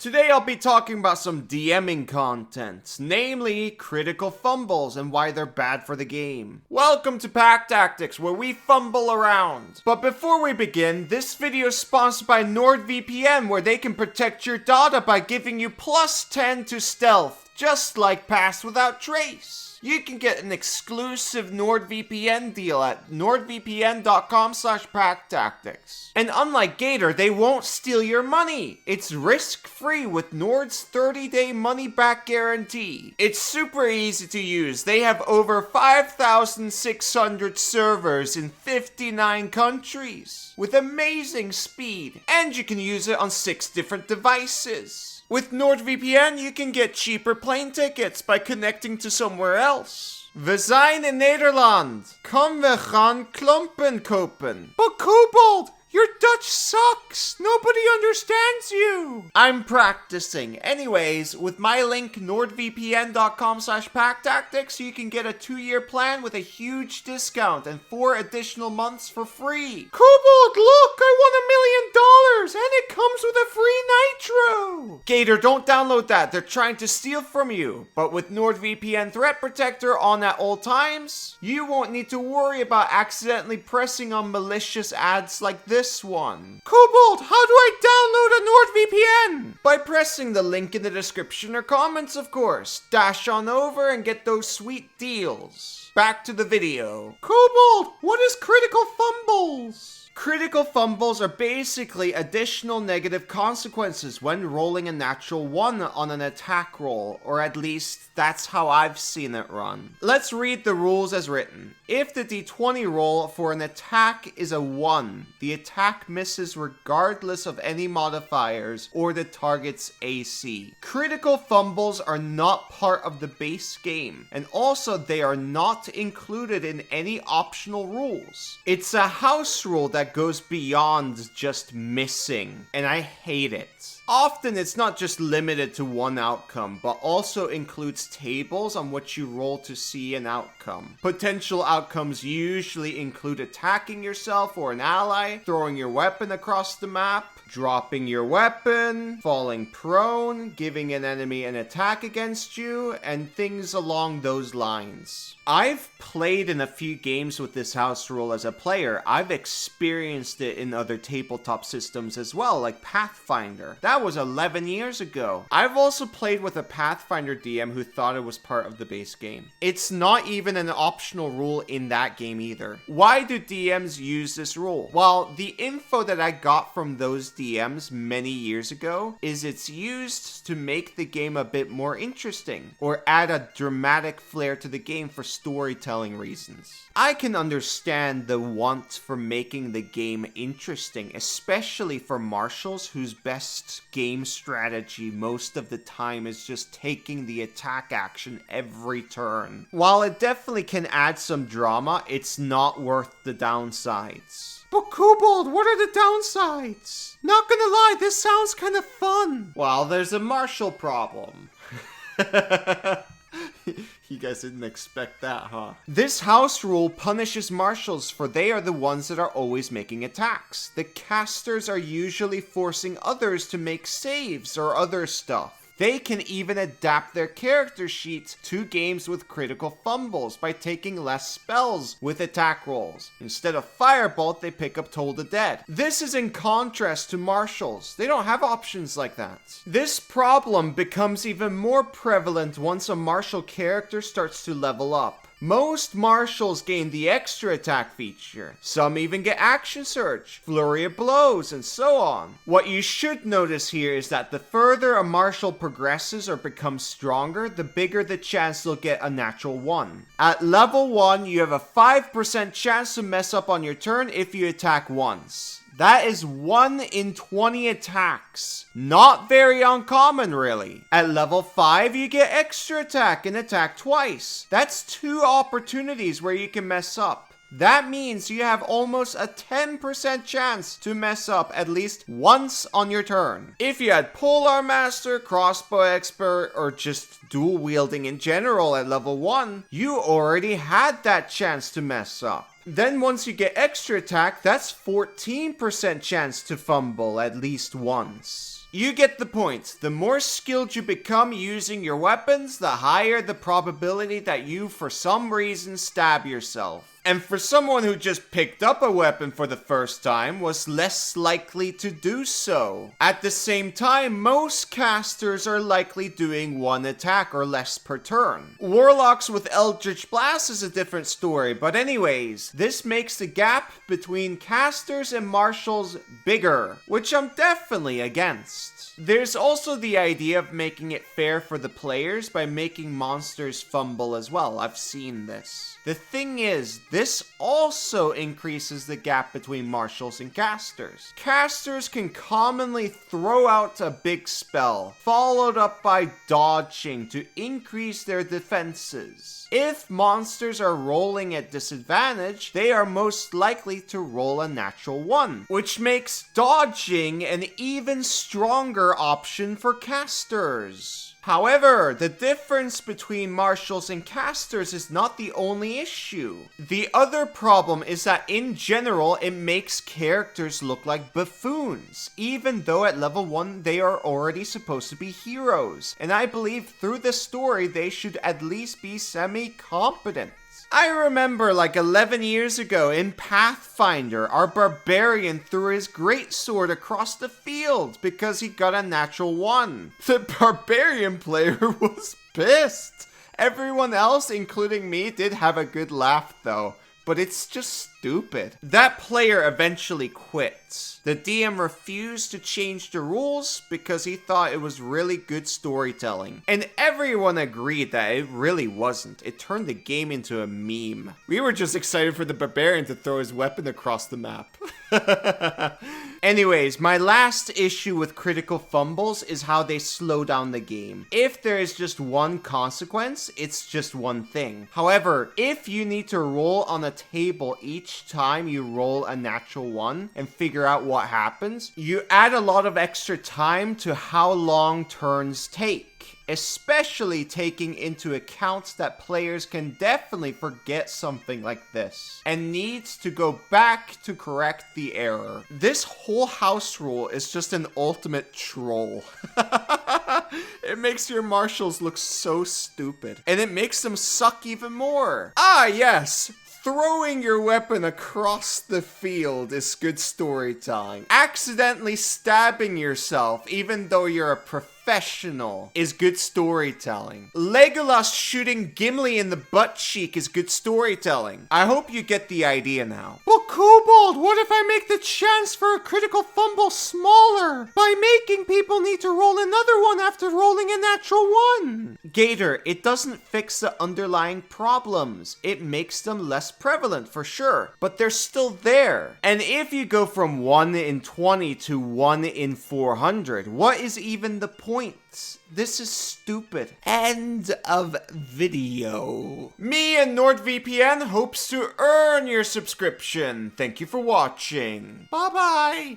Today I'll be talking about some DMing content, namely Critical Fumbles and why they're bad for the game. Welcome to Pack Tactics, where we fumble around. But before we begin, this video is sponsored by NordVPN, where they can protect your data by giving you +10 to stealth, just like Pass Without Trace. You can get an exclusive NordVPN deal at nordvpn.com/packtactics. And unlike Gator, they won't steal your money. It's risk-free with Nord's 30-day money-back guarantee. It's super easy to use. They have over 5,600 servers in 59 countries with amazing speed, and you can use it on 6 different devices. With NordVPN, you can get cheaper plane tickets by connecting to somewhere else. We zijn in Nederland. Kom, we gaan klompen kopen. But Kobold, your Dutch sucks. Nobody understands you. I'm practicing. Anyways, with my link nordvpn.com/packtactics, you can get a 2-year plan with a huge discount and 4 additional months for free. Kobold, look, I won $1 million and it comes with a free nitro. Gator, don't download that. They're trying to steal from you. But with NordVPN Threat Protector on at all times, you won't need to worry about accidentally pressing on malicious ads like this one. Kobold, how do I download a NordVPN? By pressing the link in the description or comments, of course. Dash on over and get those sweet deals. Back to the video. Kobold, what is Critical Fumbles? Critical fumbles are basically additional negative consequences when rolling a natural 1 on an attack roll, or at least that's how I've seen it run. Let's read the rules as written. If the d20 roll for an attack is a 1, the attack misses regardless of any modifiers or the target's AC. Critical fumbles are not part of the base game, and also they are not included in any optional rules. It's a house rule that goes beyond just missing, and I hate it. Often it's not just limited to one outcome, but also includes tables on which you roll to see an outcome. Potential outcomes usually include attacking yourself or an ally, throwing your weapon across the map, dropping your weapon, falling prone, giving an enemy an attack against you, and things along those lines. I've played in a few games with this house rule as a player. I've experienced it in other tabletop systems as well, like Pathfinder. That was 11 years ago. I've also played with a Pathfinder DM who thought it was part of the base game. It's not even an optional rule in that game either. Why do DMs use this rule? Well, the info that I got from those DMs many years ago is it's used to make the game a bit more interesting, or add a dramatic flair to the game for storytelling reasons. I can understand the want for making the game interesting, especially for marshals whose best game strategy most of the time is just taking the attack action every turn. While it definitely can add some drama, it's not worth the downsides. But Kobold, what are the downsides? Not gonna lie, this sounds kind of fun. Well, there's a marshal problem. You guys didn't expect that, huh? This house rule punishes marshals, for they are the ones that are always making attacks. The casters are usually forcing others to make saves or other stuff. They can even adapt their character sheet to games with critical fumbles by taking less spells with attack rolls. Instead of Firebolt, they pick up Toll the Dead. This is in contrast to marshals. They don't have options like that. This problem becomes even more prevalent once a marshal character starts to level up. Most marshals gain the extra attack feature. Some even get action surge, flurry of blows, and so on. What you should notice here is that the further a marshal progresses or becomes stronger, the bigger the chance they'll get a natural 1. At level 1, you have a 5% chance to mess up on your turn if you attack once. That is 1 in 20 attacks. Not very uncommon, really. At level 5, you get extra attack and attack twice. That's 2 opportunities where you can mess up. That means you have almost a 10% chance to mess up at least once on your turn. If you had Polearm Master, Crossbow Expert, or just dual wielding in general at level 1, you already had that chance to mess up. Then once you get extra attack, that's 14% chance to fumble at least once. You get the point. The more skilled you become using your weapons, the higher the probability that you, for some reason, stab yourself. And for someone who just picked up a weapon for the first time, was less likely to do so. At the same time, most casters are likely doing one attack or less per turn. Warlocks with Eldritch Blast is a different story, but anyways, this makes the gap between casters and martials bigger, which I'm definitely against. There's also the idea of making it fair for the players by making monsters fumble as well. I've seen this. The thing is, this also increases the gap between martials and casters. Casters can commonly throw out a big spell, followed up by dodging to increase their defenses. If monsters are rolling at disadvantage, they are most likely to roll a natural 1, which makes dodging an even stronger option for casters. However, the difference between martials and casters is not the only issue. The other problem is that in general, it makes characters look like buffoons, even though at level 1 they are already supposed to be heroes, and I believe through the story they should at least be semi-competent. I remember like 11 years ago in Pathfinder, our barbarian threw his greatsword across the field because he got a natural 1. The barbarian player was pissed. Everyone else, including me, did have a good laugh though. But it's just stupid. That player eventually quit. The DM refused to change the rules because he thought it was really good storytelling. And everyone agreed that it really wasn't. It turned the game into a meme. We were just excited for the barbarian to throw his weapon across the map. Anyways, my last issue with Critical Fumbles is how they slow down the game. If there is just one consequence, it's just one thing. However, if you need to roll on a table each time you roll a natural 1 and figure out what happens, you add a lot of extra time to how long turns take. Especially taking into account that players can definitely forget something like this and needs to go back to correct the error. This whole house rule is just an ultimate troll. It makes your marshals look so stupid, and it makes them suck even more. Ah yes! Throwing your weapon across the field is good storytelling. Accidentally stabbing yourself, even though you're a professional, is good storytelling. Legolas shooting Gimli in the butt cheek is good storytelling. I hope you get the idea now. But Kobold, what if I make the chance for a critical fumble smaller by making people need to roll another one after rolling a natural 1? Gator, it doesn't fix the underlying problems. It makes them less prevalent for sure, but they're still there. And if you go from 1 in 20 to 1 in 400, what is even the point? This is stupid. End of video. Me and NordVPN hopes to earn your subscription. Thank you for watching. Bye bye.